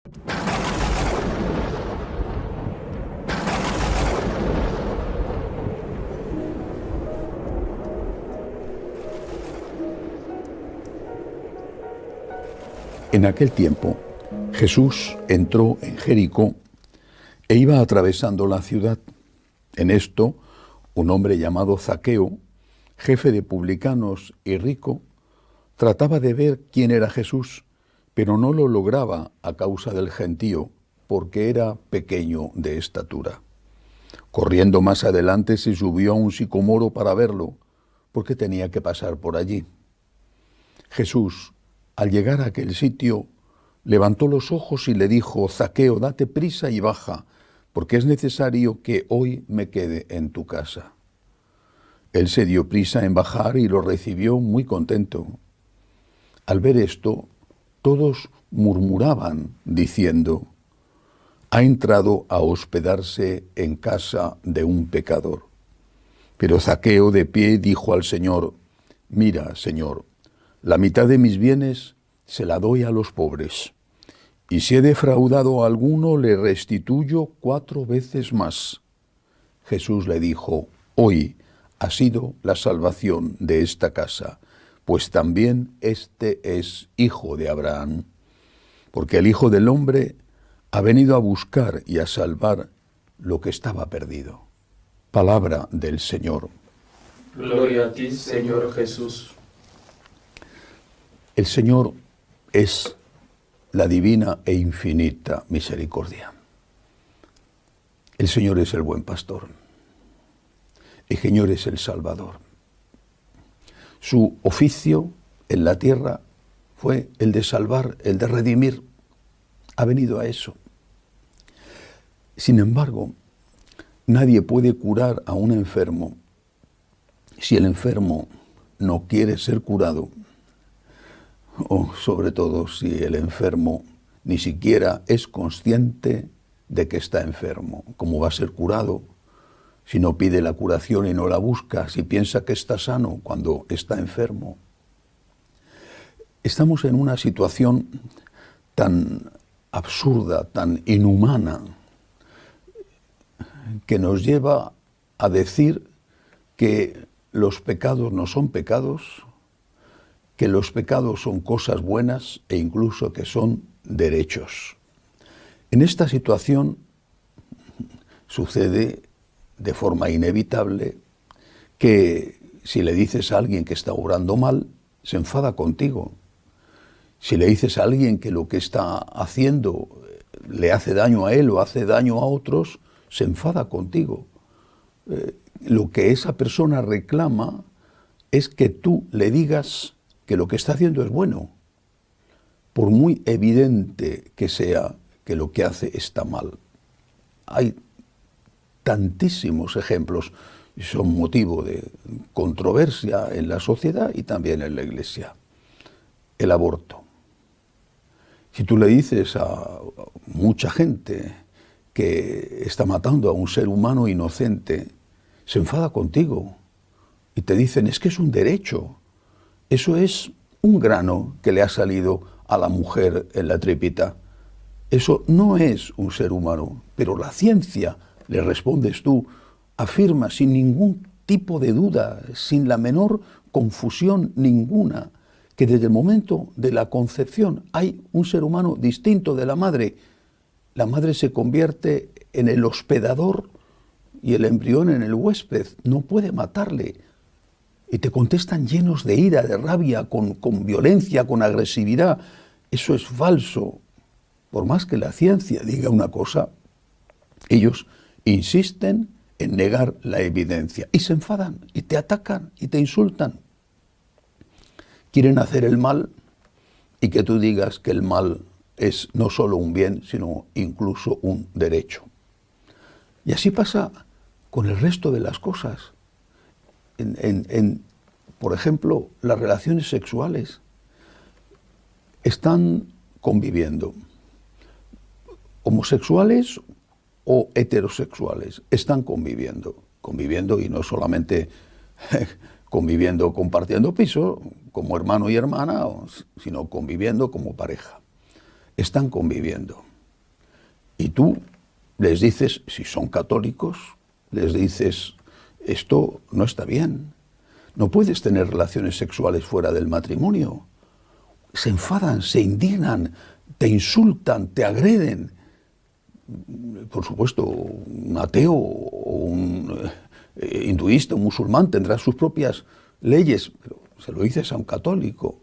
En aquel tiempo, Jesús entró en Jericó e iba atravesando la ciudad. En esto, un hombre llamado Zaqueo, jefe de publicanos y rico, trataba de ver quién era Jesús, pero no lo lograba a causa del gentío, porque era pequeño de estatura. Corriendo más adelante se subió a un sicomoro para verlo, porque tenía que pasar por allí. Jesús, al llegar a aquel sitio, levantó los ojos y le dijo: Zaqueo, date prisa y baja, porque es necesario que hoy me quede en tu casa. Él se dio prisa en bajar y lo recibió muy contento. Al ver esto, todos murmuraban, diciendo: ha entrado a hospedarse en casa de un pecador. Pero Zaqueo, de pie, dijo al Señor: mira, Señor, la mitad de mis bienes se la doy a los pobres, y si he defraudado a alguno, le restituyo 4 veces más. Jesús le dijo: hoy ha sido la salvación de esta casa, pues también este es hijo de Abraham, porque el Hijo del Hombre ha venido a buscar y a salvar lo que estaba perdido. Palabra del Señor. Gloria a ti, Señor Jesús. El Señor es la divina e infinita misericordia. El Señor es el buen pastor. El Señor es el Salvador. Su oficio en la tierra fue el de salvar, el de redimir. Ha venido a eso. Sin embargo, nadie puede curar a un enfermo si el enfermo no quiere ser curado, o sobre todo si el enfermo ni siquiera es consciente de que está enfermo. ¿Cómo va a ser curado si no pide la curación y no la busca, si piensa que está sano cuando está enfermo? Estamos en una situación tan absurda, tan inhumana, que nos lleva a decir que los pecados no son pecados, que los pecados son cosas buenas e incluso que son derechos. En esta situación sucede de forma inevitable que si le dices a alguien que está obrando mal, se enfada contigo. Si le dices a alguien que lo que está haciendo le hace daño a él o hace daño a otros, se enfada contigo. Lo que esa persona reclama es que tú le digas que lo que está haciendo es bueno, por muy evidente que sea que lo que hace está mal. Hay tantísimos ejemplos y son motivo de controversia en la sociedad y también en la Iglesia. El aborto. Si tú le dices a mucha gente que está matando a un ser humano inocente, se enfada contigo y te dicen: es que es un derecho. Eso es un grano que le ha salido a la mujer en la tripita. Eso no es un ser humano, pero la ciencia, le respondes tú, afirma sin ningún tipo de duda, sin la menor confusión ninguna, que desde el momento de la concepción hay un ser humano distinto de la madre. La madre se convierte en el hospedador y el embrión en el huésped. No puede matarle. Y te contestan llenos de ira, de rabia, con violencia, con agresividad. Eso es falso. Por más que la ciencia diga una cosa, ellos insisten en negar la evidencia y se enfadan y te atacan y te insultan. Quieren hacer el mal y que tú digas que el mal es no solo un bien, sino incluso un derecho. Y así pasa con el resto de las cosas. Por ejemplo, las relaciones sexuales están conviviendo. Homosexuales o heterosexuales están conviviendo y no solamente conviviendo compartiendo piso como hermano y hermana, sino conviviendo como pareja. Están conviviendo. Y tú les dices, si son católicos, les dices, esto no está bien. No puedes tener relaciones sexuales fuera del matrimonio. Se enfadan, se indignan, te insultan, te agreden. Por supuesto, un ateo o un hinduista, un musulmán tendrá sus propias leyes, pero se lo dices a un católico.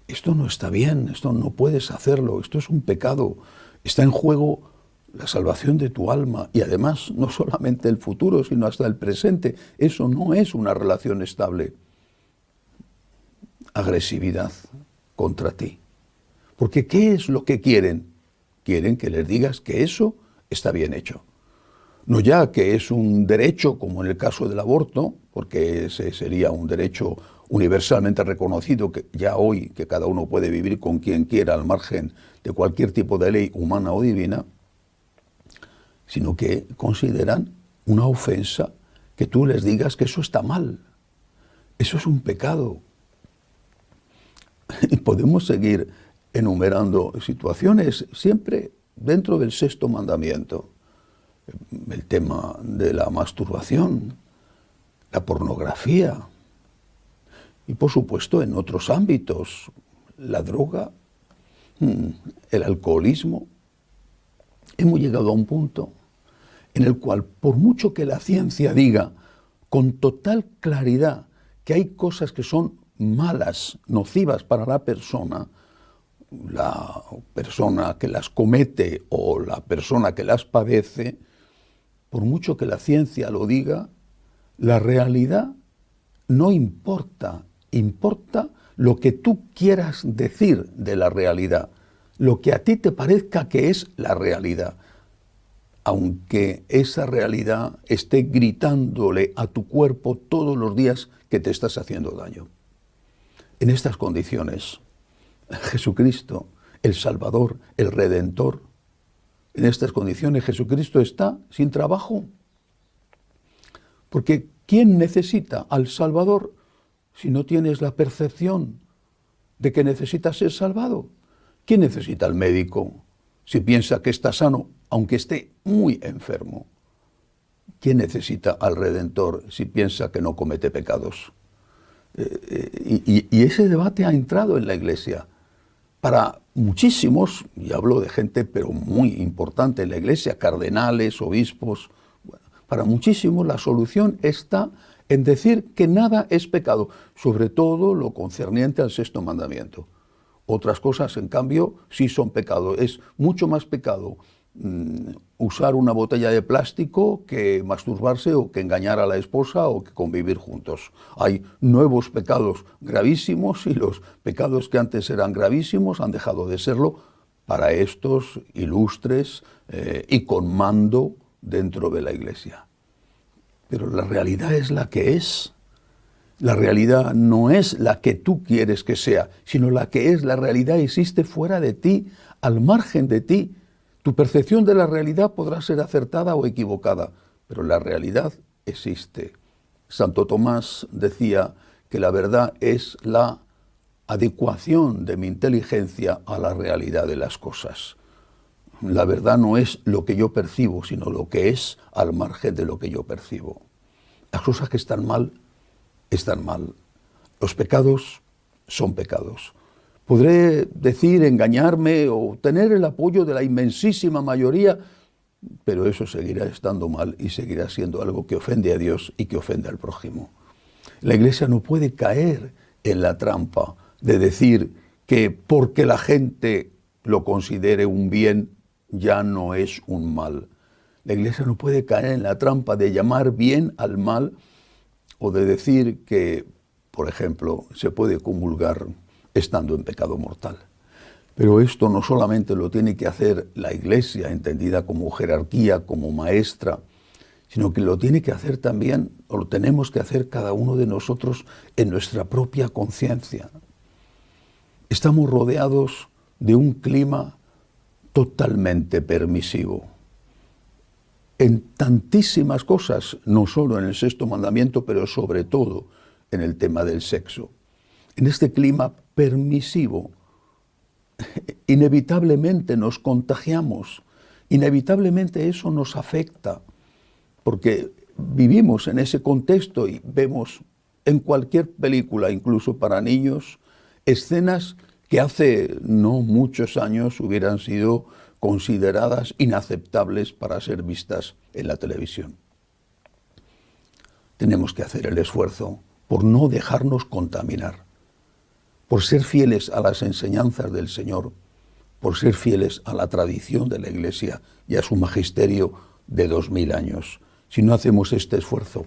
Esto no está bien, esto no puedes hacerlo, esto es un pecado. Está en juego la salvación de tu alma y además no solamente el futuro, sino hasta el presente. Eso no es una relación estable. Agresividad contra ti. Porque ¿qué es lo que quieren? Quieren que les digas que eso está bien hecho. No ya que es un derecho, como en el caso del aborto, porque ese sería un derecho universalmente reconocido, que ya hoy, que cada uno puede vivir con quien quiera al margen de cualquier tipo de ley humana o divina, sino que consideran una ofensa que tú les digas que eso está mal. Eso es un pecado. Y podemos seguir enumerando situaciones siempre dentro del sexto mandamiento. El tema de la masturbación, la pornografía y por supuesto en otros ámbitos, la droga, el alcoholismo. Hemos llegado a un punto en el cual, por mucho que la ciencia diga con total claridad que hay cosas que son malas, nocivas para la persona que las comete o la persona que las padece, por mucho que la ciencia lo diga, la realidad no importa, importa lo que tú quieras decir de la realidad, lo que a ti te parezca que es la realidad, aunque esa realidad esté gritándole a tu cuerpo todos los días que te estás haciendo daño. En estas condiciones, Jesucristo, el Salvador, el Redentor, en estas condiciones Jesucristo está sin trabajo. Porque ¿quién necesita al Salvador si no tienes la percepción de que necesitas ser salvado? ¿Quién necesita al médico si piensa que está sano, aunque esté muy enfermo? ¿Quién necesita al Redentor si piensa que no comete pecados? Y ese debate ha entrado en la Iglesia. Para muchísimos, y hablo de gente pero muy importante en la Iglesia, cardenales, obispos, bueno, para muchísimos la solución está en decir que nada es pecado, sobre todo lo concerniente al sexto mandamiento. Otras cosas, en cambio, sí son pecado. Es mucho más pecado usar una botella de plástico que masturbarse o que engañar a la esposa o que convivir juntos. Hay nuevos pecados gravísimos y los pecados que antes eran gravísimos han dejado de serlo para estos ilustres y con mando dentro de la Iglesia. Pero la realidad es la que es. La realidad no es la que tú quieres que sea, sino la que es. La realidad existe fuera de ti, al margen de ti. Tu percepción de la realidad podrá ser acertada o equivocada, pero la realidad existe. Santo Tomás decía que la verdad es la adecuación de mi inteligencia a la realidad de las cosas. La verdad no es lo que yo percibo, sino lo que es al margen de lo que yo percibo. Las cosas que están mal, están mal. Los pecados son pecados. Podré decir, engañarme o tener el apoyo de la inmensísima mayoría, pero eso seguirá estando mal y seguirá siendo algo que ofende a Dios y que ofende al prójimo. La Iglesia no puede caer en la trampa de decir que porque la gente lo considere un bien, ya no es un mal. La Iglesia no puede caer en la trampa de llamar bien al mal o de decir que, por ejemplo, se puede comulgar estando en pecado mortal. Pero esto no solamente lo tiene que hacer la Iglesia, entendida como jerarquía, como maestra, sino que lo tiene que hacer también, o lo tenemos que hacer cada uno de nosotros en nuestra propia conciencia. Estamos rodeados de un clima totalmente permisivo. En tantísimas cosas, no solo en el sexto mandamiento, pero sobre todo en el tema del sexo. En este clima permisivo, inevitablemente nos contagiamos Inevitablemente eso nos afecta, porque vivimos en ese contexto y vemos en cualquier película, incluso para niños, escenas que hace no muchos años hubieran sido consideradas inaceptables para ser vistas en la televisión. Tenemos que hacer el esfuerzo por no dejarnos contaminar, por ser fieles a las enseñanzas del Señor, por ser fieles a la tradición de la Iglesia y a su magisterio de 2000 años. Si no hacemos este esfuerzo,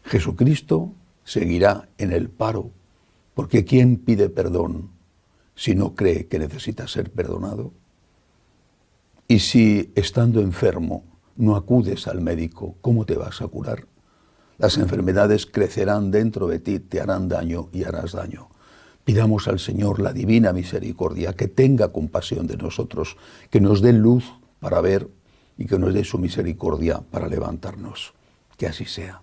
Jesucristo seguirá en el paro, porque ¿quién pide perdón si no cree que necesita ser perdonado? Y si, estando enfermo, no acudes al médico, ¿cómo te vas a curar? Las enfermedades crecerán dentro de ti, te harán daño y harás daño. Pidamos al Señor la divina misericordia, que tenga compasión de nosotros, que nos dé luz para ver y que nos dé su misericordia para levantarnos. Que así sea.